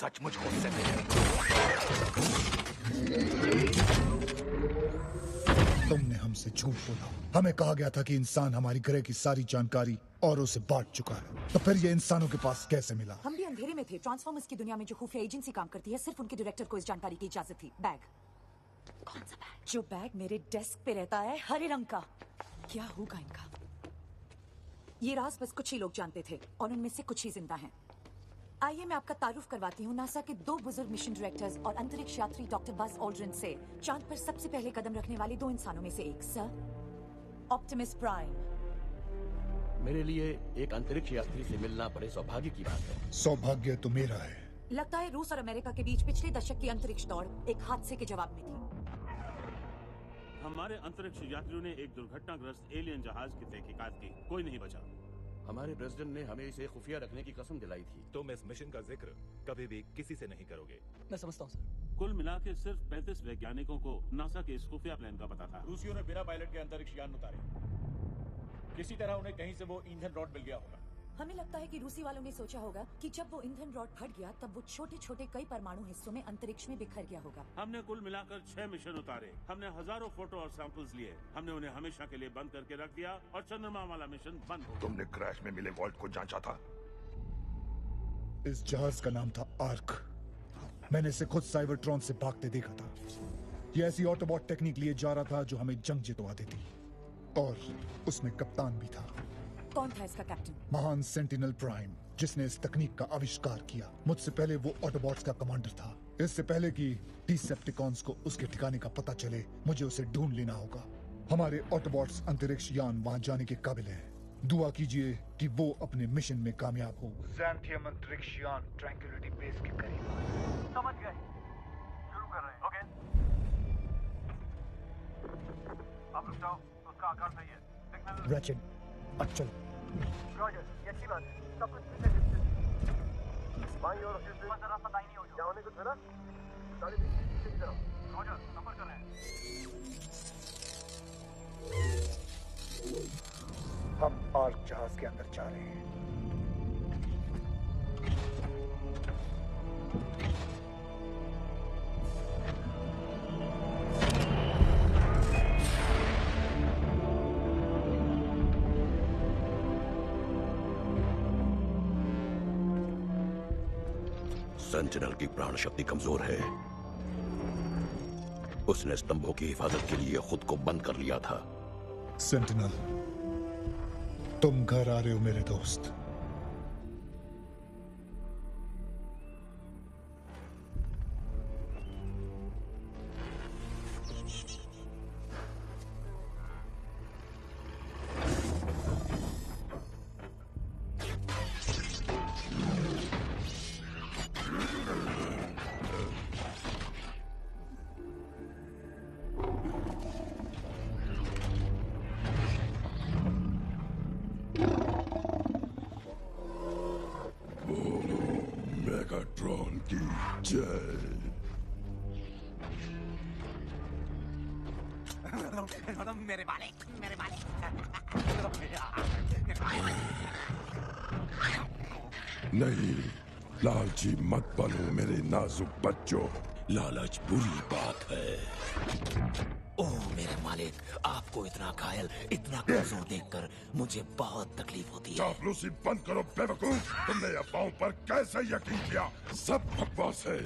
सचमुच गुस्से में है। तुमने हमसे झूठ बोला। हमें कहा गया था कि इंसान हमारी ग्रह की सारी जानकारी औरों से बांट चुका है, तो फिर ये इंसानों के पास कैसे मिला? हम भी अंधेरे में थे। ट्रांसफॉर्मर्स की दुनिया में जो खुफिया एजेंसी काम करती है, सिर्फ उनके डायरेक्टर को इस जानकारी की इजाजत थी। बैग। कौन सा बैग? जो बैग मेरे डेस्क पे रहता है, हरे रंग का। क्या होगा इनका? ये राज बस कुछ ही लोग जानते थे और उनमें से कुछ ही जिंदा हैं। आइए मैं आपका तारुफ करवाती हूँ नासा के 2 बुजुर्ग मिशन डायरेक्टर्स और अंतरिक्ष यात्री डॉक्टर बज ऑल्ड्रिन से, चांद पर सबसे पहले कदम रखने वाले 2 इंसानों में से एक। Sir Optimus prime. मेरे लिए एक अंतरिक्ष यात्री से मिलना बड़े सौभाग्य की बात है। सौभाग्य तो मेरा है। लगता है रूस और अमेरिका के बीच पिछले दशक की अंतरिक्ष दौड़ एक हादसे के जवाब में थी। हमारे अंतरिक्ष यात्रियों ने एक दुर्घटनाग्रस्त एलियन जहाज की तहकीकात की, कोई नहीं बचा। हमारे प्रेसिडेंट ने हमें इसे खुफिया रखने की कसम दिलाई थी। तुम इस मिशन का जिक्र कभी भी किसी से नहीं करोगे। मैं समझता हूँ सर। कुल मिला के सिर्फ 35 वैज्ञानिकों को नासा के इस खुफिया प्लान का पता था। रूसियों ने बिना पायलट के अंतरिक्ष यान उतारे। किसी तरह उन्हें कहीं से वो ईंधन रॉड मिल गया होगा। हमें लगता है कि रूसी वालों ने सोचा होगा कि जब वो ईंधन रॉड फट गया तब वो छोटे छोटे कई परमाणु हिस्सों में अंतरिक्ष में बिखर गया होगा। हमने कुल मिलाकर 6 मिशन उतारे। हमने हजारों फोटो और सैंपल्स लिए। हमने उन्हें हमेशा के लिए बंद करके रख दिया और चंद्रमा वाला मिशन बंद हो गया। तुमने क्रैश में मिले वॉल्ट को जांचा था? इस जहाज का नाम था आर्क। मैंने इसे खुद साइबरट्रॉन से भागते देखा था। ये ऐसी ऑटोबॉट टेक्निक लिए जा रहा था जो हमें जंग जितवा देती, और उसमें कप्तान भी था। कौन था इसका कैप्टन? महान सेंटिनल प्राइम, जिसने इस तकनीक का आविष्कार किया। मुझसे पहले वो ऑटोबॉट्स का कमांडर था। इससे पहले कि डिसेप्टिकॉन्स को उसके ठिकाने का पता चले, मुझे उसे ढूंढ लेना होगा। हमारे ऑटोबॉट्स अंतरिक्ष यान वहां जाने के काबिल है। दुआ कीजिए कि वो अपने मिशन में कामयाब हो। ज़ैंथियम अंतरिक्ष यान ट्रैंक्विलिटी बेस के करीब। समझ गए, शुरू कर रहे हैं। ओके, अब रुक जाओ, उसका आकार सही है। सिग्नल रैचेट, अब चलो। रॉजर, ये अच्छी बात है। सब कुछ ठीक है। बाईं ओर से बस रास्ता दाहिनी ओर जाओ। जाने को था ना? गाड़ी पीछे की तरफ। रॉजर, सफर कर रहे हैं। हम आर्क जहाज के अंदर जा रहे हैं। सेंटिनल की प्राण शक्ति कमजोर है। उसने स्तंभों की हिफाजत के लिए खुद को बंद कर लिया था। सेंटिनल, तुम घर आ रहे हो मेरे दोस्त। मेगाट्रॉन की जय। मेरे मालिक, मेरे मालिक। नहीं, लालची मत बनो मेरे नाजुक बच्चों। लालच बुरी बात है। ओह मेरे मालिक, आपको इतना घायल, इतना कमजोर देखकर मुझे बहुत तकलीफ होती है। चापलूसी बंद करो बेवकूफ। तुमने अफवाहों पर कैसे यकीन किया? सब बकवास है।